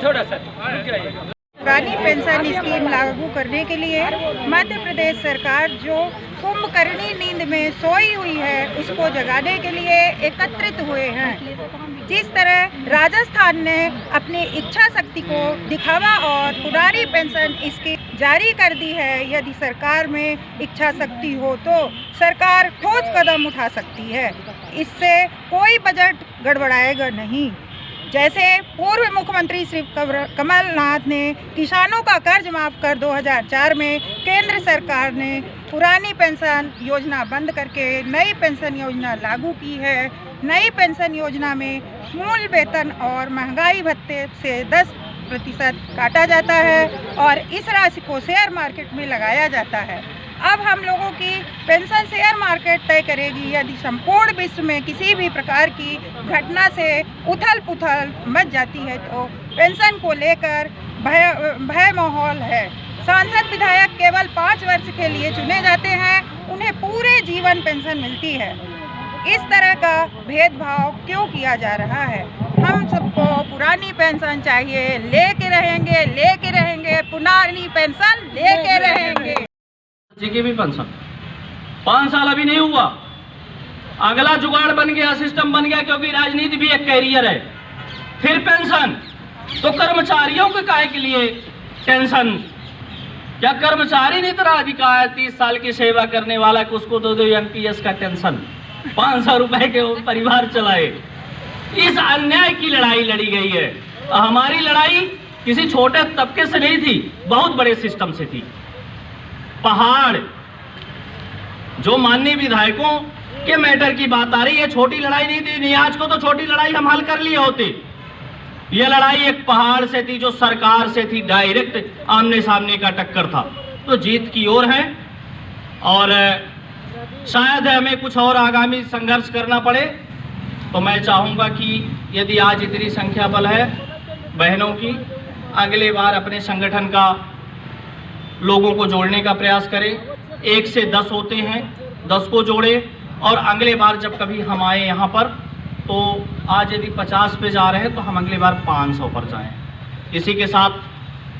थोड़ा सा पुरानी पेंशन स्कीम लागू करने के लिए मध्य प्रदेश सरकार जो कुंभकर्णी नींद में सोई हुई है उसको जगाने के लिए एकत्रित हुए हैं। जिस तरह राजस्थान ने अपनी इच्छा शक्ति को दिखावा और पुरानी पेंशन स्कीम जारी कर दी है, यदि सरकार में इच्छा शक्ति हो तो सरकार ठोस कदम उठा सकती है। इससे कोई बजट गड़बड़ाएगा नहीं। जैसे पूर्व मुख्यमंत्री श्री कमलनाथ ने किसानों का कर्ज माफ कर 2004 में केंद्र सरकार ने पुरानी पेंशन योजना बंद करके नई पेंशन योजना लागू की है। नई पेंशन योजना में मूल वेतन और महंगाई भत्ते से 10% काटा जाता है और इस राशि को शेयर मार्केट में लगाया जाता है। अब हम लोगों की पेंशन शेयर मार्केट तय करेगी। यदि संपूर्ण विश्व में किसी भी प्रकार की घटना से उथल पुथल मच जाती है तो पेंशन को लेकर भय माहौल है। सांसद विधायक केवल 5 वर्ष के लिए चुने जाते हैं, उन्हें पूरे जीवन पेंशन मिलती है। इस तरह का भेदभाव क्यों किया जा रहा है? हम सबको पुरानी पेंशन चाहिए, लेके रहेंगे, पुरानी पेंशन लेके रहेंगे। जी की भी पेंशन 5 साल अभी नहीं हुआ, अगला जुगाड़ बन गया, सिस्टम बन गया, क्योंकि राजनीति भी एक कैरियर है। फिर पेंशन तो कर्मचारियों के काहे के लिए टेंशन? क्या कर्मचारी नहीं तरह अधिकार 30 साल की सेवा करने वाला को उसको दो एमपीएस का टेंशन, 500 रुपए के परिवार चलाए। इस अन्याय की लड़ाई लड़ी गई है। हमारी लड़ाई किसी छोटे तबके से नहीं थी, बहुत बड़े सिस्टम से थी। पहाड़ जो माननीय विधायकों के मैटर की बात आ रही है, छोटी लड़ाई नहीं थी। नियाज को तो छोटी लड़ाई हम हल कर लिए होते। यह लड़ाई एक पहाड़ से थी जो सरकार से थी, डायरेक्ट आमने सामने का टक्कर था। तो जीत की ओर है और शायद हमें कुछ और आगामी संघर्ष करना पड़े। तो मैं चाहूंगा कि यदि आज इतनी संख्या बल है बहनों की, अगले बार अपने संगठन का लोगों को जोड़ने का प्रयास करें। 1 से 10 होते हैं, 10 को जोड़े और अगले बार जब कभी हम आए यहाँ पर तो आज यदि 50 पे जा रहे हैं तो हम अगली बार 500 पर जाएं। इसी के साथ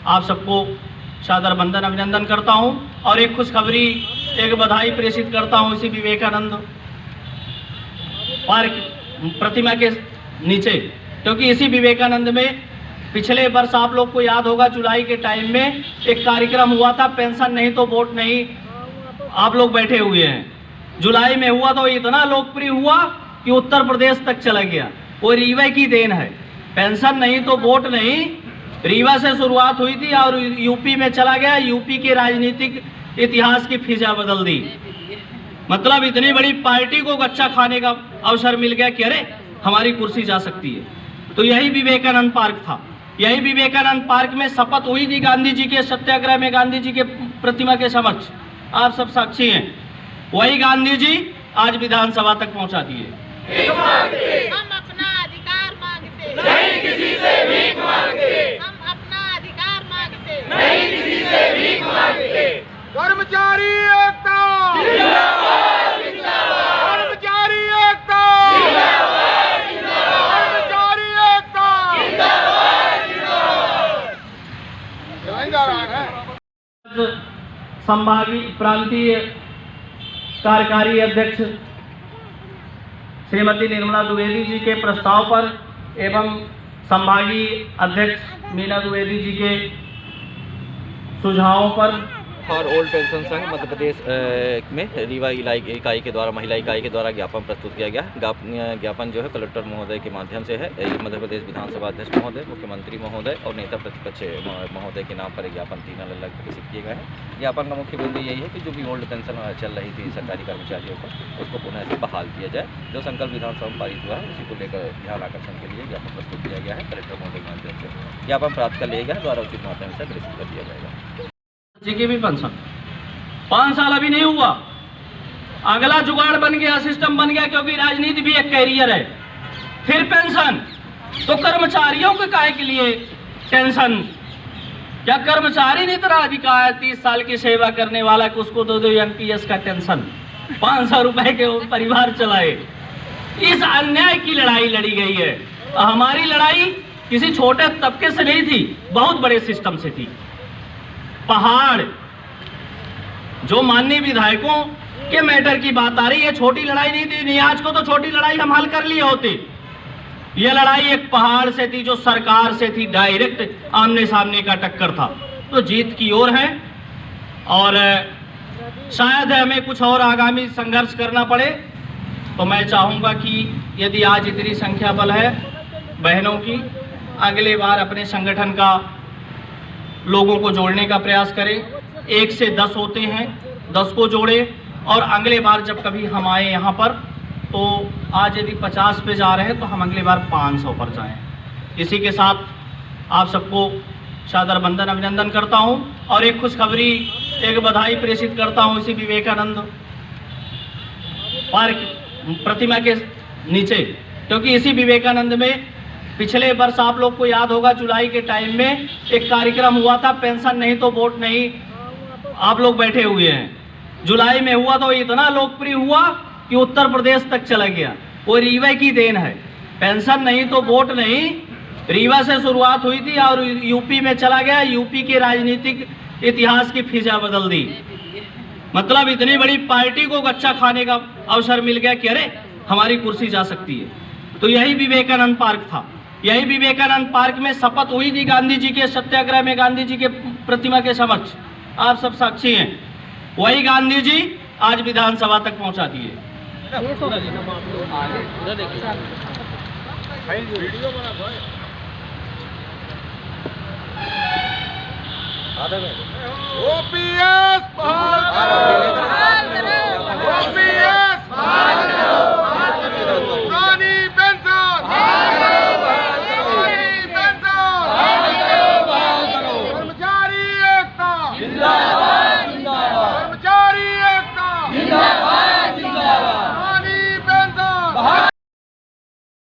आप सबको सादर वंदन अभिनंदन करता हूँ और एक खुशखबरी, एक बधाई प्रेषित करता हूँ इसी विवेकानंद पार्क प्रतिमा के नीचे, क्योंकि इसी विवेकानंद में पिछले वर्ष आप लोग को याद होगा जुलाई के टाइम में एक कार्यक्रम हुआ था, पेंशन नहीं तो वोट नहीं। आप लोग बैठे हुए हैं, जुलाई में हुआ तो इतना लोकप्रिय हुआ कि उत्तर प्रदेश तक चला गया। वो रीवा की देन है, पेंशन नहीं तो वोट नहीं। रीवा से शुरुआत हुई थी और यूपी में चला गया। यूपी के राजनीतिक इतिहास की फिजा बदल दी। मतलब इतनी बड़ी पार्टी को गच्चा खाने का अवसर मिल गया कि अरे हमारी कुर्सी जा सकती है। तो यही विवेकानंद पार्क था। यही विवेकानंद पार्क में शपथ हुई थी गांधी जी के सत्याग्रह में, गांधी जी के प्रतिमा के समक्ष। आप सब साक्षी हैं। वही गांधी जी आज विधानसभा तक पहुंचा दिए। हम अपना अधिकार मांगते, नहीं किसी से भीख मांगते। हम अपना अधिकार मांगते, नहीं किसी से भीख मांगते। कर्मचारी एकता जिंदाबाद, जिंदाबाद। कर्मचारी एकता जिंदाबाद, जिंदाबाद। कर्मचारी एकता जिंदाबाद, जिंदाबाद। संभागीय प्रांतीय कार्यकारी अध्यक्ष श्रीमती निर्मला द्विवेदी जी के प्रस्ताव पर एवं संभागीय अध्यक्ष मीना द्विवेदी जी के सुझावों पर और ओल्ड पेंशन संघ मध्य प्रदेश में रीवा इकाई के द्वारा, महिला इकाई के द्वारा ज्ञापन प्रस्तुत किया गया। ज्ञापन जो है कलेक्टर महोदय के माध्यम से है। मध्य प्रदेश विधानसभा अध्यक्ष महोदय, मुख्यमंत्री महोदय और नेता प्रतिपक्ष महोदय के नाम पर ज्ञापन 3 अलग प्रेषित किए गए हैं। ज्ञापन का मुख्य बिंदु यही है कि जो भी ओल्ड पेंशन चल रही थी सरकारी कर्मचारियों को, उसको पुनः से बहाल किया जाए। जो संकल्प विधानसभा में पारित हुआ है उसी को लेकर ध्यान आकर्षण के लिए ज्ञापन प्रस्तुत किया गया है। कलेक्टर महोदय के माध्यम से ज्ञापन प्राप्त कर लिया गया द्वारा उचित माध्यम से प्रेषित कर दिया जाएगा। जी की भी पेंशन 5 साल अभी नहीं हुआ, अगला जुगाड़ बन गया, सिस्टम बन गया, क्योंकि राजनीति भी एक कैरियर है। फिर पेंशन तो कर्मचारियों के काहे के लिए टेंशन? क्या कर्मचारी नहीं तरह अधिकार 30 साल की सेवा करने वाला को उसको दो एमपीएस का टेंशन, 500 रुपए के परिवार चलाए। इस अन्याय की लड़ाई लड़ी गई है। हमारी लड़ाई किसी छोटे तबके से नहीं थी, बहुत बड़े सिस्टम से थी। पहाड़, जो माननीय विधायकों के मैटर की बात आ रही है, छोटी लड़ाई नहीं थी। नियाज को तो छोटी लड़ाई हम हल कर लिए होते। यह लड़ाई एक पहाड़ से थी, जो सरकार से थी, डायरेक्ट आमने सामने का टक्कर था। तो जीत की ओर है और शायद हमें कुछ और आगामी संघर्ष करना पड़े। तो मैं चाहूँगा कि यदि आज इतनी संख्या बल है बहनों की, अगले बार अपने संगठन का लोगों को जोड़ने का प्रयास करें। 1 से 10 होते हैं, 10 को जोड़े और अगले बार जब कभी हम आए यहाँ पर, तो आज यदि 50 पे जा रहे हैं तो हम अगली बार 500 पर जाएं। इसी के साथ आप सबको सादर बंदन अभिनंदन करता हूं और एक खुशखबरी, एक बधाई प्रेषित करता हूं इसी विवेकानंद पार्क प्रतिमा के नीचे, क्योंकि इसी विवेकानंद में पिछले वर्ष आप लोग को याद होगा जुलाई के टाइम में एक कार्यक्रम हुआ था, पेंशन नहीं तो वोट नहीं। आप लोग बैठे हुए हैं, जुलाई में हुआ तो इतना लोकप्रिय हुआ कि उत्तर प्रदेश तक चला गया। वो रीवा की देन है। पेंशन नहीं तो वोट नहीं, रीवा से शुरुआत हुई थी और यूपी में चला गया। यूपी के राजनीतिक इतिहास की फिजा बदल दी। मतलब इतनी बड़ी पार्टी को गच्चा खाने का अवसर मिल गया कि अरे हमारी कुर्सी जा सकती है। तो यही विवेकानंद पार्क था। यही विवेकानंद पार्क में शपथ हुई थी गांधी जी के सत्याग्रह में, गांधी जी के प्रतिमा के समक्ष। आप सब साक्षी हैं। वही गांधी जी आज विधानसभा तक पहुंचा दिए। ओपीएस